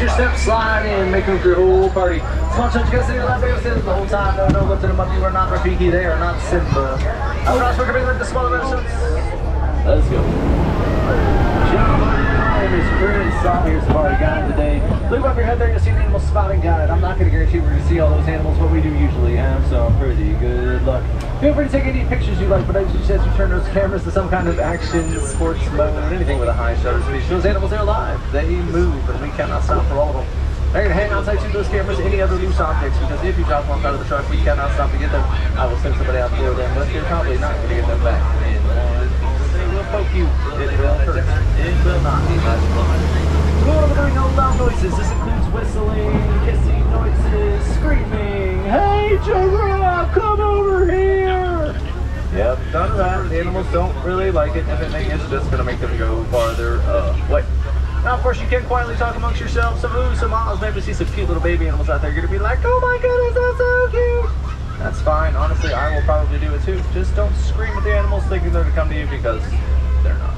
your steps, slide in, make room for your whole party. Small church, you guys sitting left there the whole time. No, lifting them up. You are not Rafiki. They are not Simba. I'm Ross. We're coming with the smaller versions. Let's go. My name is Chris. I'm your safari guide today. Look above your head there, you'll see an animal spotting guide. I'm not going to guarantee we're going to see all those animals, but we do usually have some pretty good luck. Feel free to take any pictures you like, but I usually suggest you turn those cameras to some kind of action, sports mode, anything with a high shutter speed. Those animals, they're alive. They move, and we cannot stop for all of them. They're going to hang outside to those cameras, any other loose objects, because if you drop one out of the truck, we cannot stop to get them. I will send somebody out for them, but you're probably not going to get them back in one. They will poke you. It will hurt. It will not be much fun. We're doing no loud noises. This includes whistling, hissing noises, screaming. Hey, Joe, come over here. Yep, done that. The animals don't really like it. If anything, it's just going to make them go farther away. Now, of course, you can quietly talk amongst yourselves. Some oohs, some ahs. Maybe see some cute little baby animals out there. You're going to be like, oh my goodness, that's so cute. That's fine. Honestly, I will probably do it too. Just don't scream at the animals thinking they're going to come to you, because they're not.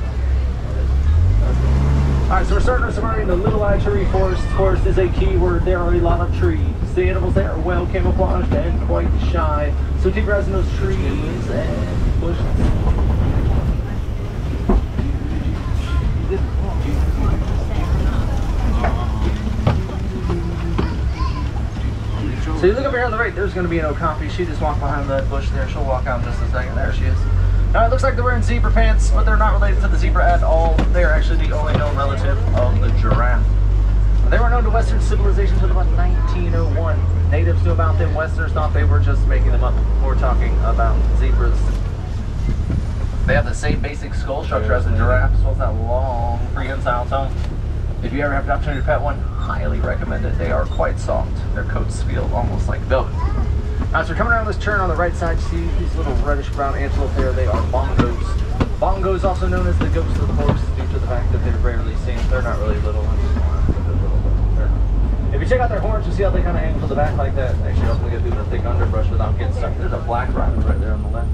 Alright, so we're starting our safari in the Little Eye Tree Forest. Forest is a key word. There are a lot of trees. The animals there are well camouflaged and quite shy. So keep your eyes on those trees and bushes. So you look over here on the right, there's going to be an Okapi. She just walked behind that bush there. She'll walk out in just a second. There she is. Now it looks like they're wearing zebra pants, but they're not related to the zebra at all. They're actually the only known relative of the giraffe. They were known to Western civilization until about 1901. Natives knew about them. Westerners thought they were just making them up. We're talking about zebras. They have the same basic skull structure as a giraffe, so it's that long, prehensile tongue. If you ever have the opportunity to pet one, highly recommend it. They are quite soft. Their coats feel almost like velvet. As we're coming around this turn on the right side, you see these little reddish-brown antelope there. They are bongos. Bongos, also known as the ghost of the forest, due to the fact that they're rarely seen. They're not really little. If you check out their horns, you see how they kind of hang to the back like that. Actually, hopefully get through the thick underbrush without getting stuck. There's a black rhino right there on the left.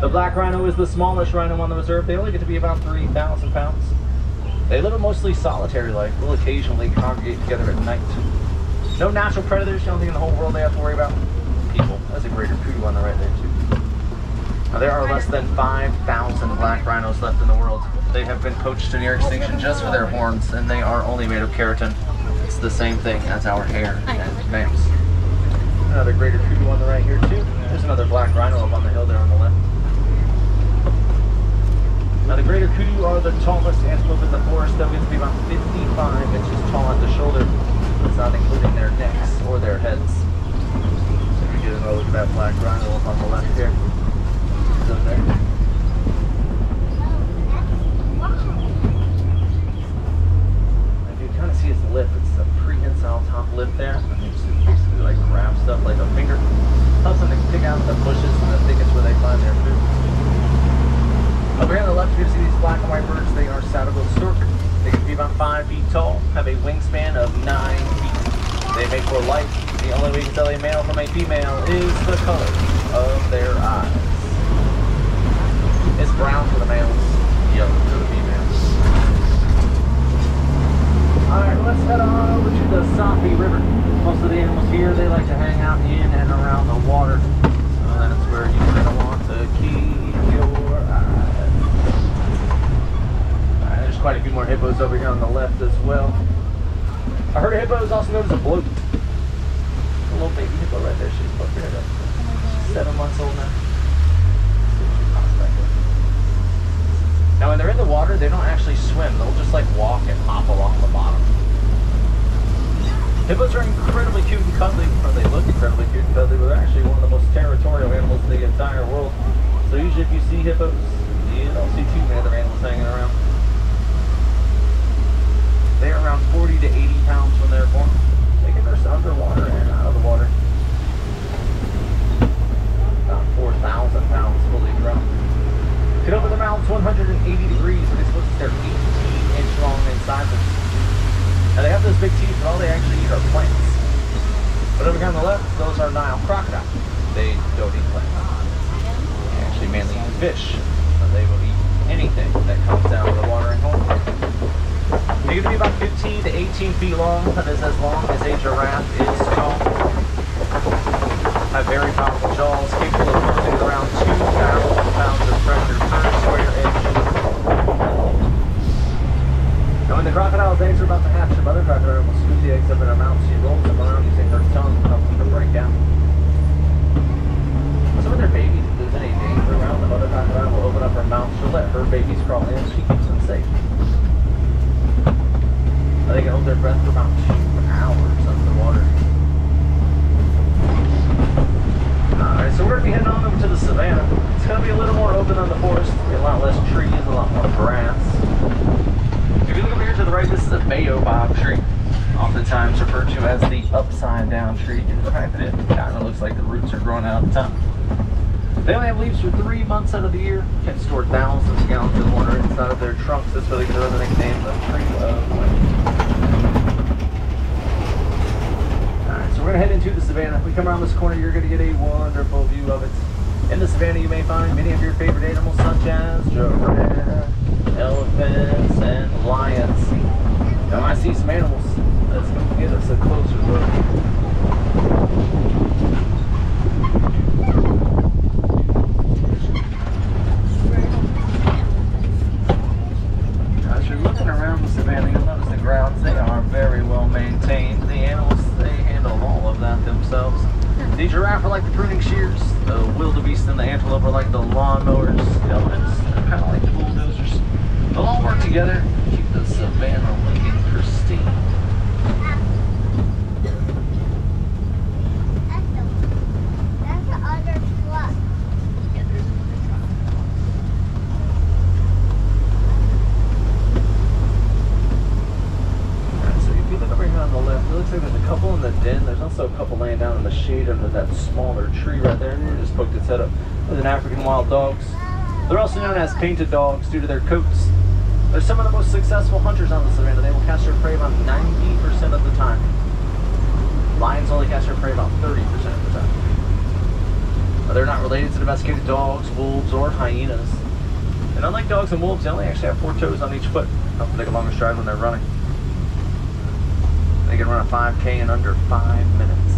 The black rhino is the smallest rhino on the reserve. They only get to be about 3,000 pounds. They live a mostly solitary life. Will occasionally congregate together at night. No natural predators. The only thing in the whole world they have to worry about. People. That's a greater kudu on the right there too. Now there are less than 5,000 black rhinos left in the world. They have been poached to near extinction just for their horns, and they are only made of keratin. It's the same thing as our hair and nails. Another greater kudu on the right here too. There's another black rhino up on the hill there on the left. Now the greater kudu are the tallest antelope in the forest. They'll get to be about 55 inches tall at the shoulder. That's not including their necks or their heads. Get another look at that black rhino up on the left here. He's up there. If you kind of see his lip, it's a prehensile top lip there. And you just basically like grab stuff like a finger. Helps them to pick out the bushes, and I think it's where they find their food. Over here on the left, you can see these black and white birds. They are saddle-billed stork. They can be about 5 feet tall, have a wingspan of 9 feet. They mate for life. The only way you can tell a male from a female is the color of their eyes. It's brown for the males, yellow for the females. Alright, let's head on over to the Safi River. Most of the animals here, they like to hang out in and around the water. So that's where you're going to want to keep your eyes. Alright, there's quite a few more hippos over here on the left as well. I heard a hippo is also known as a bloat. A little baby hippo right there. She's about 7 months old now. Now when they're in the water, they don't actually swim. They'll just like walk and hop along the bottom. Hippos are incredibly cute and cuddly, or they look incredibly cute and cuddly, but they're actually one of the most territorial animals in the entire world. So usually if you see hippos, you don't see too many other animals hanging around. They're around 40 to 80 pounds when they're born. They can nurse underwater and out of the water. About 4,000 pounds fully grown. Can open their mouths 180 degrees, and it's supposed to they're 18-inch long inside them. Now they have those big teeth, but all they actually eat are plants. But over here on the left, those are Nile crocodiles. They don't eat plants. They actually mainly eat fish. So they will eat anything that 18 feet long. That is as long as a giraffe is tall. Have very powerful jaws, capable of losing around 2,000 pounds of pressure per square inch. Now when the crocodile's eggs are about to hatch, the mother crocodile will scoop the eggs up in her mouth. She rolls them around using her tongue to help them to break down. So when their babies, if there's any danger around, the mother crocodile will open up her mouth. She'll let her babies crawl in. She keeps them safe. They can hold their breath for about 2 hours underwater. Alright, so we're going to be heading on over to the savannah. It's going to be a little more open than the forest. A lot less trees, a lot more grass. If you look over here to the right, this is a baobab tree. Oftentimes referred to as the upside down tree due to the fact that it kind of looks like the roots are growing out of the top. They only have leaves for 3 months out of the year. Can store thousands of gallons of water inside of their trunks. That's why they get the nickname the tree of life. Alright, so we're going to head into the savannah. If we come around this corner, you're going to get a wonderful view of it. In the savannah, you may find many of your favorite animals, such as giraffe, elephants, and lions. Now, I see some animals. Let's go get us a closer look. They are very well maintained. The animals, they handle all of that themselves. The giraffe are like the pruning shears. The wildebeest and the antelope are like the lawnmowers. The elephants are kind of like the bulldozers. They'll all work together to keep the savannah looking pristine. That's the other truck. Yeah, there's another truck. On the left, it looks like there's a couple in the den. There's also a couple laying down in the shade under that smaller tree right there. And just poked its head up with an African wild dogs. They're also known as painted dogs due to their coats. They're some of the most successful hunters on the savannah. They will catch their prey about 90% of the time. Lions only catch their prey about 30% of the time. They're not related to domesticated dogs, wolves, or hyenas. And unlike dogs and wolves, they only actually have 4 toes on each foot. Help them take a longer stride when they're running. They can run a 5K in under 5 minutes.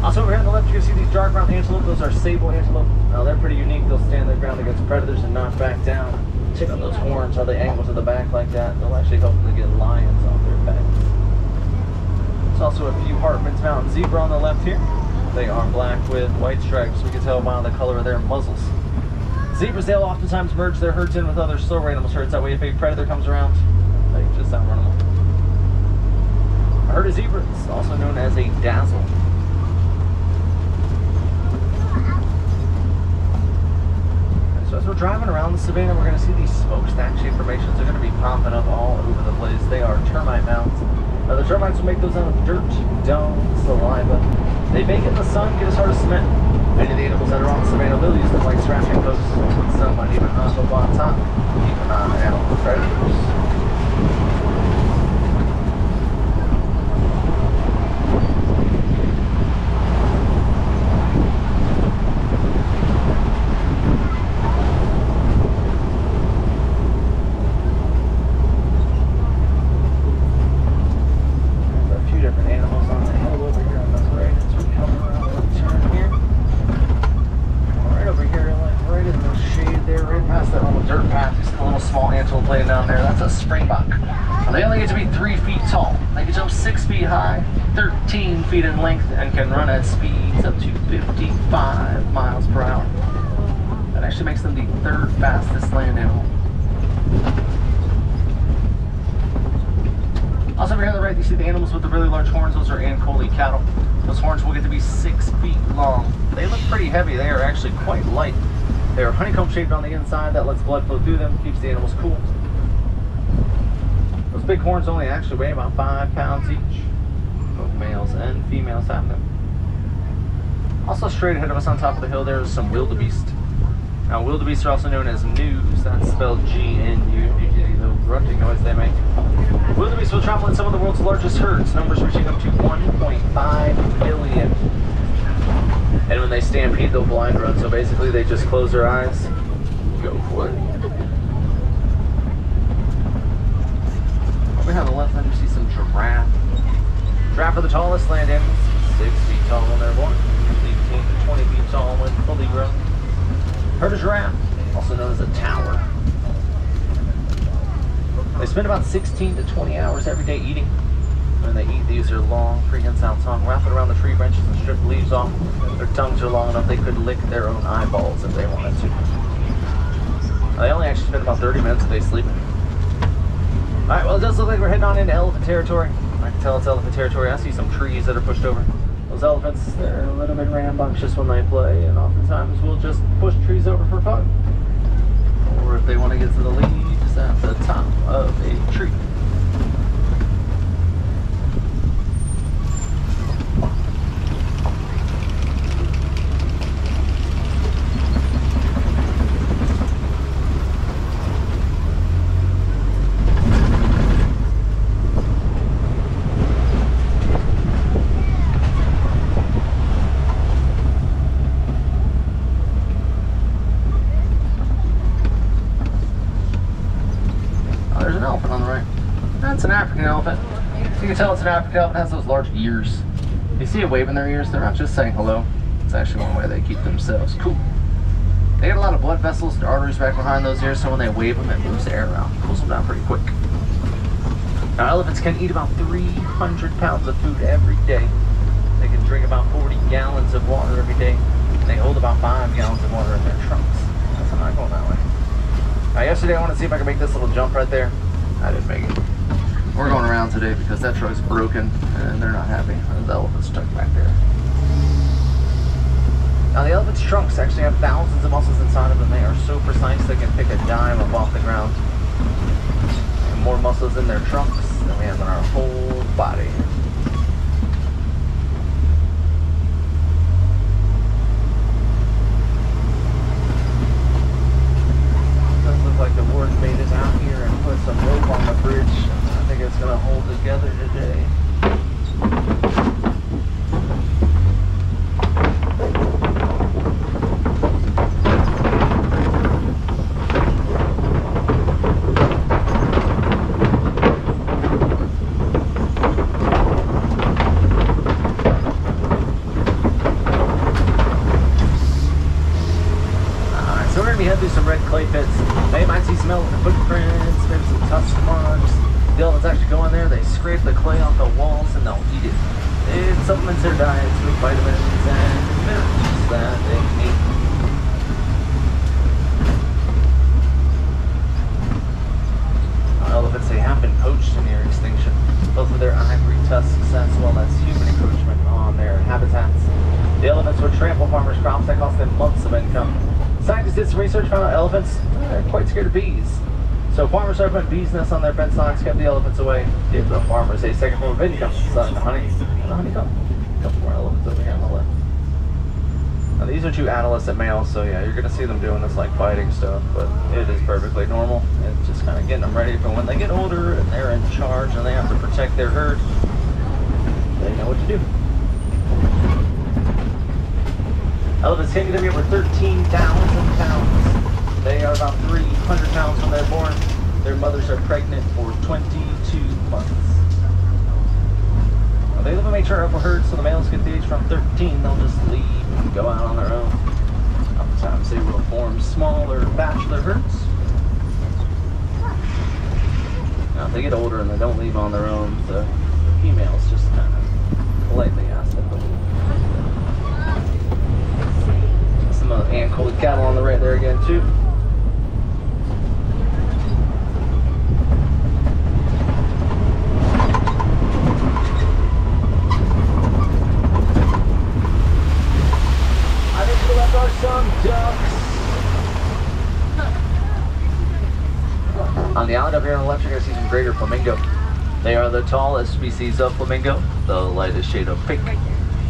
Also over here on the left, you can see these dark brown antelope. Those are sable antelope. Now they're pretty unique. They'll stand their ground against predators and not back down. Check out those horns, how they angle to the back like that. They'll actually help them to get lions off their backs. There's also a few Hartman's Mountain zebra on the left here. They are black with white stripes. We can tell by the color of their muzzles. Zebras, they'll oftentimes merge their herds in with other slower animals' herds. That way if a predator comes around, they just outrun them. A herd of zebras, also known as a dazzle. And so as we're driving around the savannah, we're going to see these smokestack-shaped formations. They're going to be popping up all over the place. They are termite mounds. Now the termites will make those out of dirt, dung, saliva. They bake in the sun, get as hard as cement. Many of the animals that are on the savannah will use them like scratching posts. Some might even hop up on top, keep an eye out for predators. Laying down there, that's a springbok. They only get to be 3 feet tall. They can jump 6 feet high, 13 feet in length, and can run at speeds up to 55 miles per hour. That actually makes them the 3rd fastest land animal. Also over here on the right, you see the animals with the really large horns. Those are Ankole cattle. Those horns will get to be 6 feet long. They look pretty heavy. They are actually quite light. They are honeycomb shaped on the inside. That lets blood flow through them, keeps the animals cool. Those big horns only actually weigh about 5 pounds each. Both males and females have them. Also straight ahead of us on top of the hill there is some wildebeest. Now wildebeest are also known as gnus. That's spelled G-N-U. You can hear the grunting noise they make. Wildebeest will travel in some of the world's largest herds, numbers reaching up to 1.5 billion. And when they stampede, they'll blind run. So basically, they just close their eyes, go for it. Over here on the the tallest land animals, 6 feet tall when they're born, 18 to 20 feet tall when fully grown. Herd of giraffe, also known as a tower. They spend about 16 to 20 hours every day eating. When they eat, they use their long, prehensile tongue, wrap it around the tree branches and strip leaves off. Their tongues are long enough they could lick their own eyeballs if they wanted to. They only actually spend about 30 minutes a day sleeping. Alright, well, it does look like we're heading on into elephant territory. I can tell it's elephant territory. I see some trees that are pushed over. Those elephants, they're a little bit rambunctious when they play, and oftentimes we'll just push trees over for fun. Or if they want to get to the leaves at the top of a tree. An African elephant. You can tell it's an African elephant. It has those large ears. You see it waving their ears? They're not just saying hello. It's actually one way they keep themselves cool. They got a lot of blood vessels and arteries back behind those ears, so when they wave them, it moves the air around. Cools them down pretty quick. Now, elephants can eat about 300 pounds of food every day. They can drink about 40 gallons of water every day. They hold about 5 gallons of water in their trunks. That's not going that way. Now, yesterday I wanted to see if I could make this little jump right there. I didn't make it. We're going around today because that truck's broken and they're not happy. The elephant's stuck back there. Now the elephant's trunks actually have thousands of muscles inside of them. They are so precise they can pick a dime up off the ground. And more muscles in their trunks than we have in our whole body. It does look like the warden made it out here and put some rope on the bridge. I think it's going to hold together today. Alright, so we're going to be heading through some red clay pits. Now you might see some elephant footprints, maybe some tusk marks. The elephants actually go in there, they scrape the clay off the walls, and they'll eat it. It supplements their diets with vitamins and minerals that they need. Elephants, they have been poached in near extinction, both with their ivory tusks as well as human encroachment on their habitats. The elephants would trample farmers' crops that cost them months of income. Scientists did some research, found out elephants are quite scared of bees. So farmers started putting bees' nests on their fence lines, kept the elephants away, gave the farmers a second form of income, selling the honey and the honeycomb. A couple more elephants over here on the left. Now these are 2 adolescent males, so yeah, you're going to see them doing this like fighting stuff, but it is perfectly normal. It's just kind of getting them ready for when they get older and they're in charge and they have to protect their herd. They know what to do. Elephants can get over 13,000 pounds. They are about 300 pounds when they're born. Their mothers are pregnant for 22 months. Now, they live in matriarchal herds, so the males get the age from 13. They'll just leave and go out on their own. Oftentimes they will form smaller bachelor herds. Now if they get older and they don't leave on their own, the females just kind of politely ask them to leave. Some ant-collared cattle on the right there again too. Some ducks. On the island up here on the left, you're going to see some greater flamingo. They are the tallest species of flamingo, the lightest shade of pink.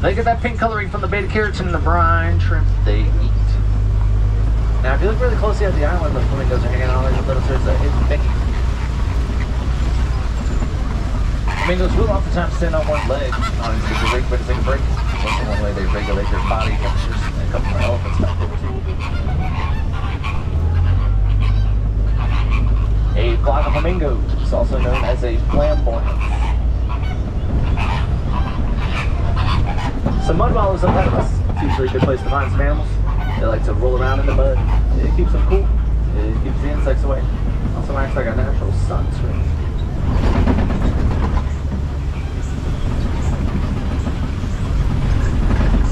They get that pink coloring from the beta carotene and the brine shrimp they eat. Now, if you look really closely at the island, the flamingos are hanging out. You'll notice there's a hidden Mickey. Flamingos will oftentimes stand on one leg. Honestly, it's a great way to take a break. That's the one way they regulate their body temperatures. And a couple more elephants back there too. A flock of flamingos is also known as a flamboyant. Some mud wallows up ahead of us. It's usually a good place to find some animals. They like to roll around in the mud. It keeps them cool. It keeps the insects away. Also acts like a natural sunscreen.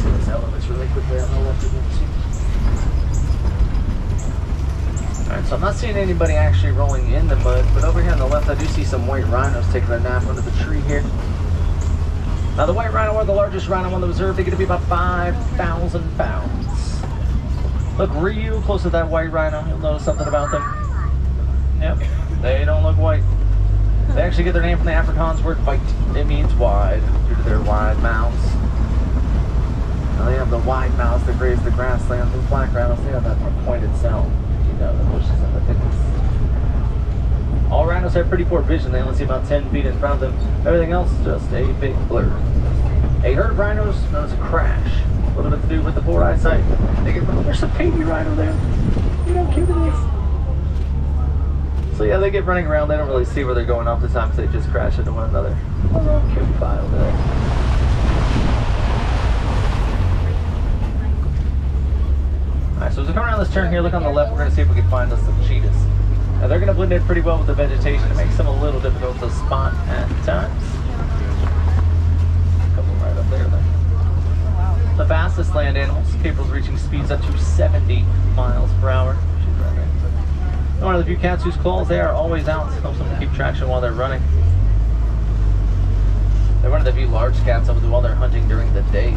See those elements really quickly on the left. You can see. Alright, so I'm not seeing anybody actually rolling in the mud, but over here on the left I do see some white rhinos taking a nap under the tree here. Now the white rhino are the largest rhino on the reserve. They're going to be about 5,000 pounds. Look real close to that white rhino. You'll notice something about them. Yep, they don't look white. They actually get their name from the Afrikaans word "white." It means wide, due to their wide mouths. Now they have the wide mouths that graze the grasslands. Those black rhinos, they have that more pointed sound. You know, the bushes and the thickets. All rhinos have pretty poor vision. They only see about 10 feet in front of them. Everything else is just a big blur. A herd of rhinos known as a crash. A little bit to do with the poor eyesight. They get, there's a baby rhino there. You know how cute it is. So yeah, they get running around. They don't really see where they're going off the time, so they just crash into one another. A little cute pile there. Alright, so as we come around this turn here, look on the left, we're going to see if we can find us some cheetahs. Now they're going to blend in pretty well with the vegetation. It makes them a little difficult to spot at times. A couple right up there then. The fastest land animals, capable of reaching speeds up to 70 miles per hour. She's right there. One of the few cats whose claws, they are always out. Helps them to keep traction while they're running. They're one of the few large cats that will do while they're hunting during the day.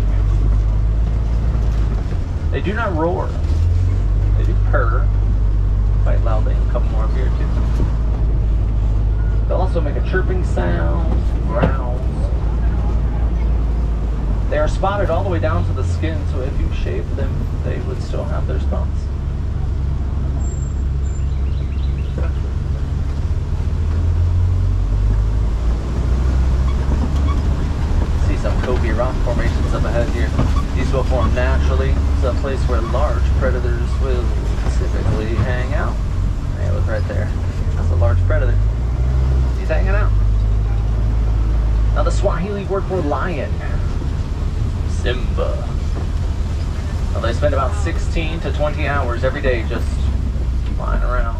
They do not roar. They do purr quite loudly. A couple more up here too. They'll also make a chirping sound, growls. They are spotted all the way down to the skin, so if you shaved them, they would still have their spots. See some Kobe rock formations up ahead here. These will form naturally. It's a place where large predators will typically hang out. Hey, look right there. That's a large predator. He's hanging out. Now the Swahili word for lion. Simba. Now they spend about 16 to 20 hours every day just lying around,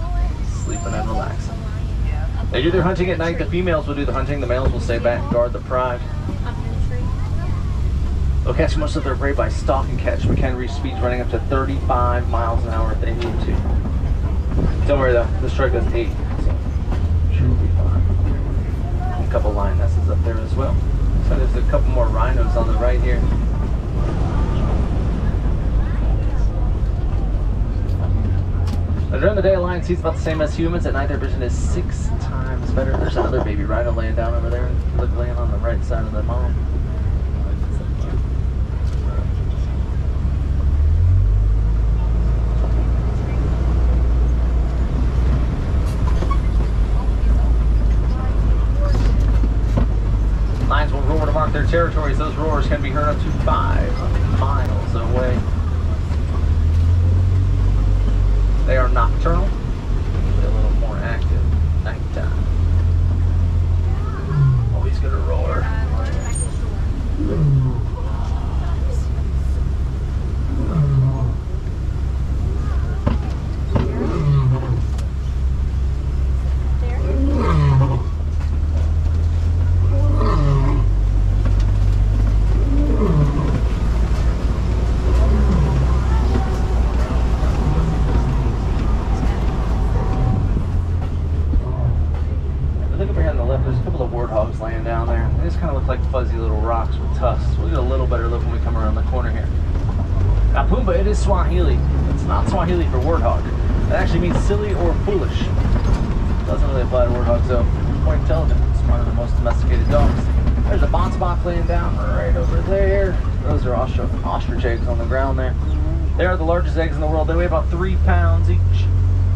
sleeping and relaxing. They do their hunting at night. The females will do the hunting. The males will stay back and guard the pride. They'll catch most of their prey by stalk and catch, but can reach speeds running up to 35 miles an hour if they need to. Don't worry though, the strike does 8, so sure will be fine. And a couple lionesses up there as well. So there's a couple more rhinos on the right here. Now during the day, a lion sees about the same as humans. At night, their vision is 6 times better. There's another baby rhino laying down over there. Look, laying on the right side of the mom. Lions will roar to mark their territories. Those roars can be heard up to 5 miles away. They are nocturnal, usually a little more active nighttime. Always gonna roar. Laying down there. They just kind of look like fuzzy little rocks with tusks. We'll get a little better look when we come around the corner here. Now Pumbaa, it is Swahili. It's not Swahili for warthog. It actually means silly or foolish. It doesn't really apply to warthogs though. Quite intelligent. It's one of the most domesticated dogs. There's a botsbok laying down right over there. Those are ostrich eggs on the ground there. They are the largest eggs in the world. They weigh about 3 pounds each.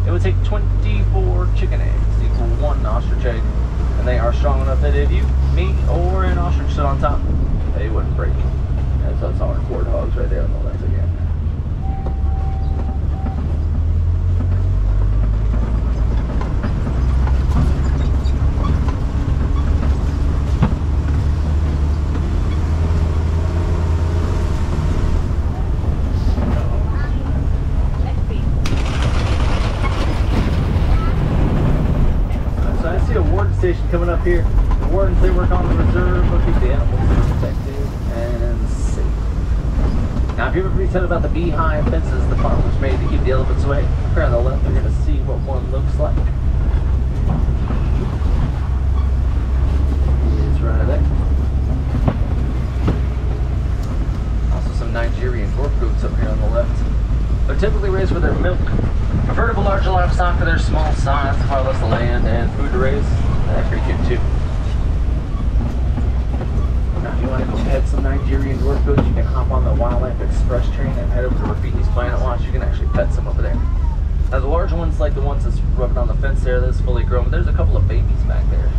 It would take 24 chicken eggs to equal 1 ostrich egg. And they are strong enough that if you, me, or an ostrich stood on top, they wouldn't break. And so it's our warthogs right there on the left again. station coming up here. The wardens, they work on the reserve, but keep the animals protected and safe. Now, if you've ever been about the beehive fences the farmers made to keep the elephants away, up here on the left, you're going to see what one looks like. It's right there. Also, some Nigerian dwarf goats up here on the left. They're typically raised for their milk. Prefer to larger livestock for their small size, far less land and food to raise. That's pretty cute too. Now, if you want to pet some Nigerian dwarf goats, you can hop on the Wildlife Express train and head over to Rafini's Planet Watch. You can actually pet some over there. Now, the larger ones, like the ones that's rubbing on the fence there, that's fully grown. But there's a couple of babies back there.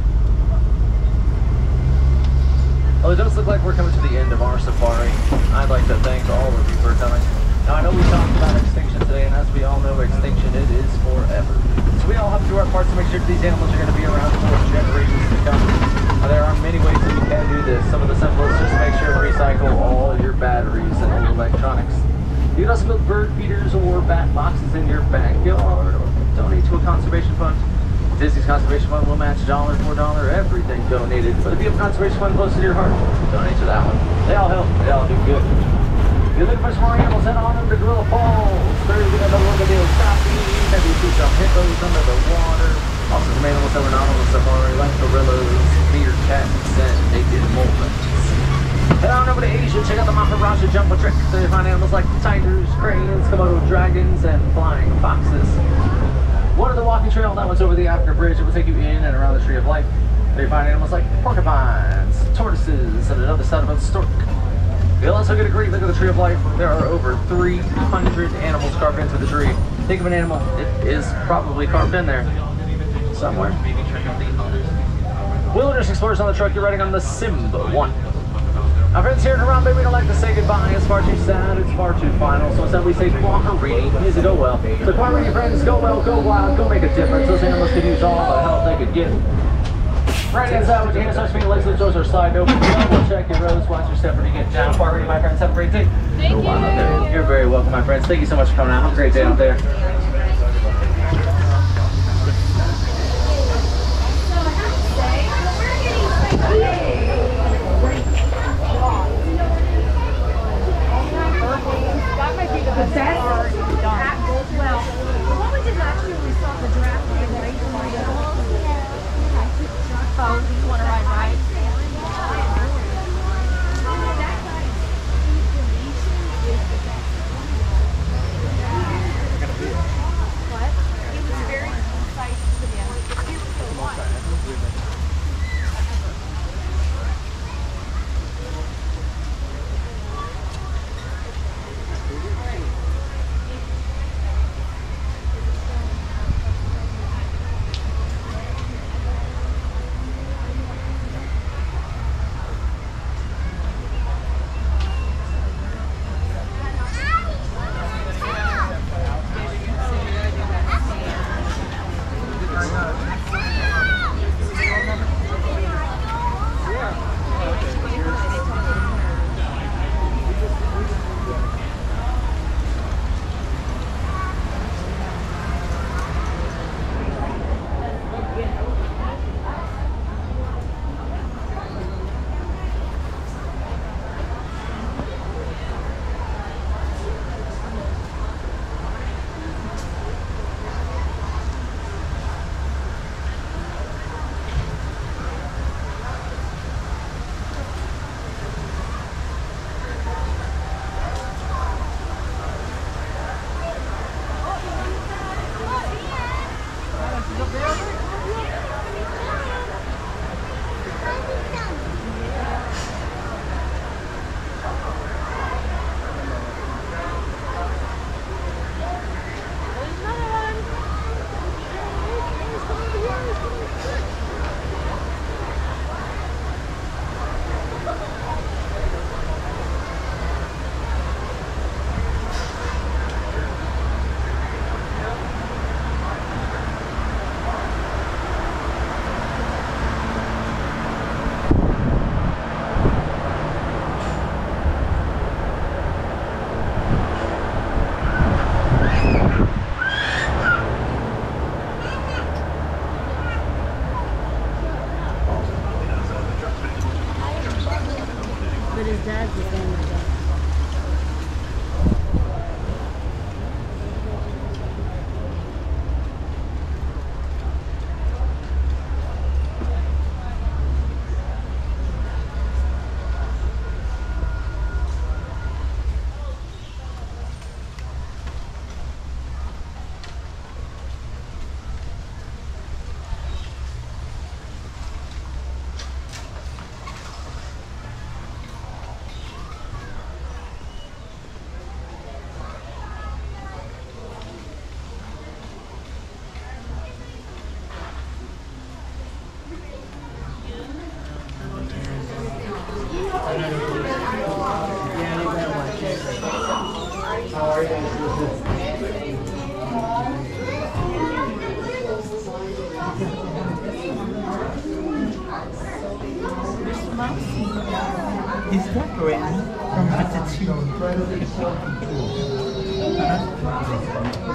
Well, it does look like we're coming to the end of our safari. I'd like to thank all of you for coming. Now, I know we talked about extinction today, and as we all know, extinction, it is forever. So we all have to do our parts to make sure that these animals are going to be around for generations to come. Now, there are many ways that we can do this. Some of the simplest, just make sure to recycle all your batteries and old electronics. You can also build bird feeders or bat boxes in your backyard, or donate to a conservation fund. Disney's Conservation Fund will match $1 for $1, everything donated. But if you have a conservation fund close to your heart, donate to that one. They all help, they all do good. If you're looking for some more animals, head on over to Gorilla Falls. There's another look at the Osapi. Maybe you see some hippos under the water. Also some animals that were not on the safari, like gorillas, meerkats, and naked molehunts. Head on over to Asia, check out the Maharaja Jumbo Trick. There you find animals like tigers, cranes, Komodo dragons, and flying foxes. One of the walking trail, that one's over the Africa Bridge. It will take you in and around the Tree of Life. There you find animals like porcupines, tortoises, and another side of a stork. You'll also get a great look at the Tree of Life. There are over 300 animals carved into the tree. Think of an animal, it is probably carved in there somewhere. Wilderness Explorers on the truck, you're riding on the Simba 1. Our friends here in Harambe, we don't like to say goodbye. It's far too sad, it's far too final. So instead we say, Quahari, is it go well. So Quahari, friends, go well, go wild, go make a difference. Those animals could use all the help they could get. Right hand side with your hands, start swinging legs, lift toes are slide open. Double check your rows, watch your step when you get down. Quahari, my friends, have a great day. Thank you. You're very welcome, my friends. Thank you so much for coming out. Have a great day out there. dad's the same as that. Is that Granny from Ratatouille? That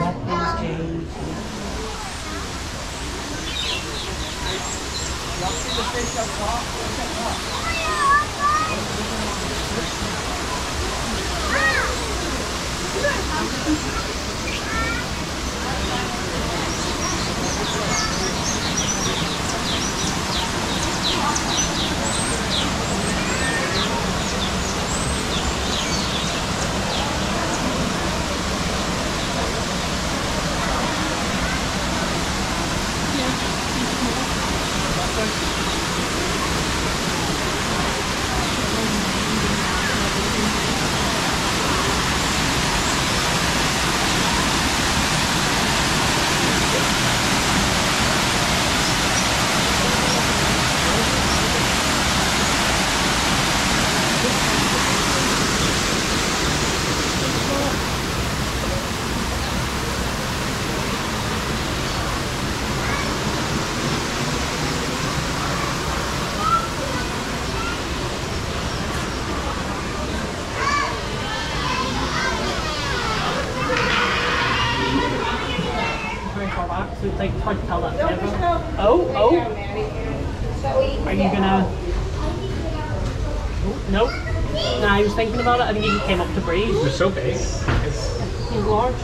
So it's like hard to tell that flavor. Oh. Are you gonna? Oh, nope. Nah, I was thinking about it. I think he just came up to breathe. they're so big. He's large.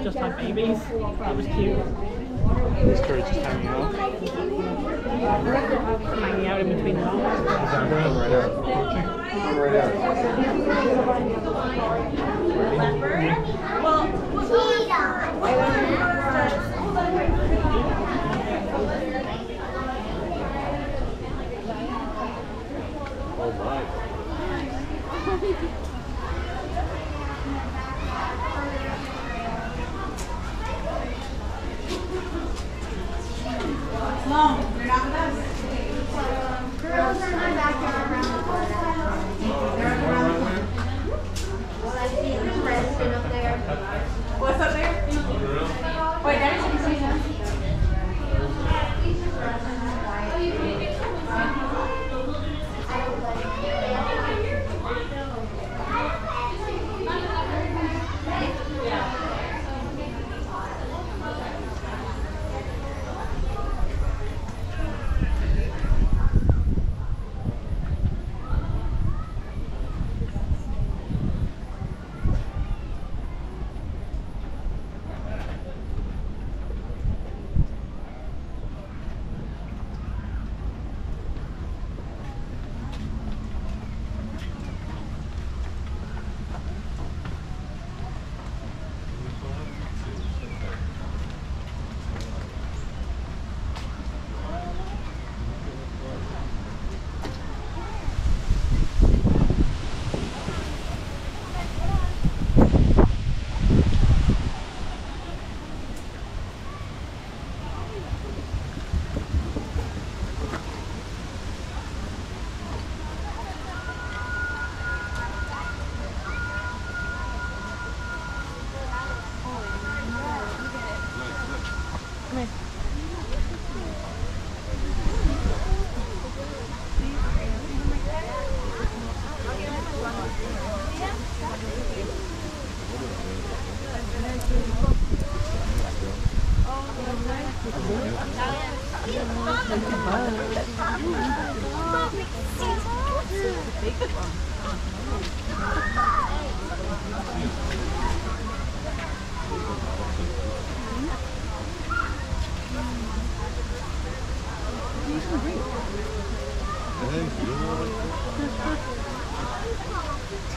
Just had babies. That was cute. This Kurt just hanging out. Hanging out in between the homes. Come right out. Come right Oh my. Long, you're not with us. Girls in my backyard around the corner. I see the president up there. What's up there? Wait, Daddy's in the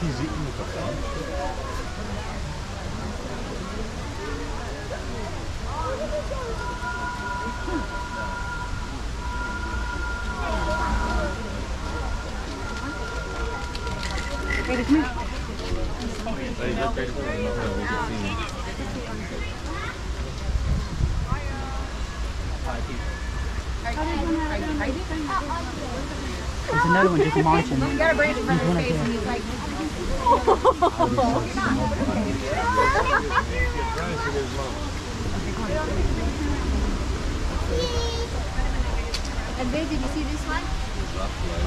He's eating the cup. Ready to move? There's another one just launching. You got a branch in front of his face and he's like, And babe, did you see this one?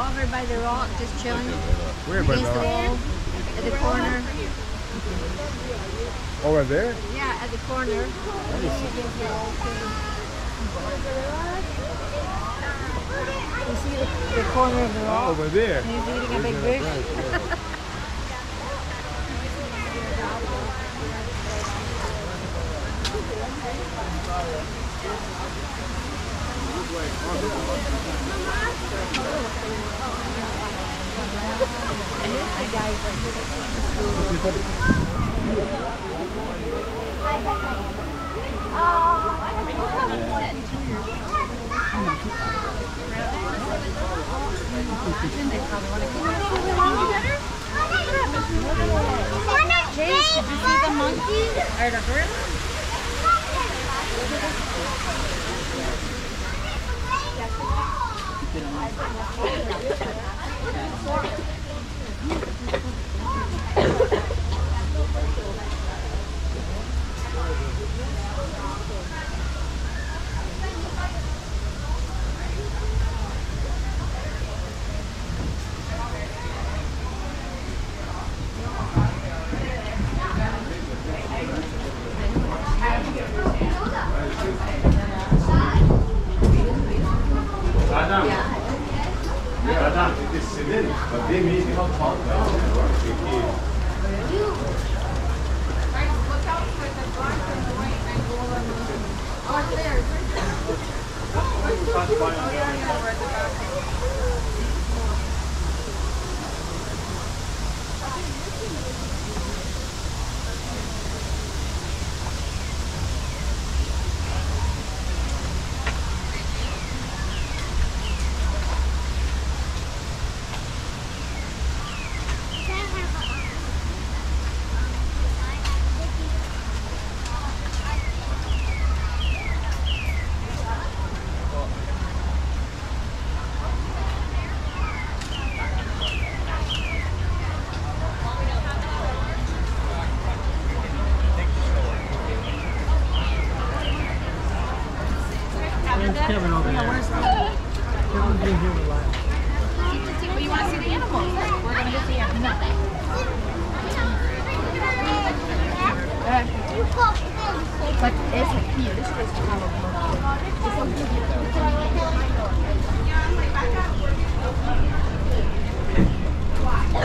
Over by the rock, just chilling. Where by Against the wall, at the corner. Oh, right there? Yeah, at the corner. You see the corner of the rock? Oh, over there. And he's eating a big fish. James, did you see the monkey? Or the gorilla? Kevin over there. Kevin's in here with live. But you want to see the animals? We're going to get the animals. But it's a key. This is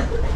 probably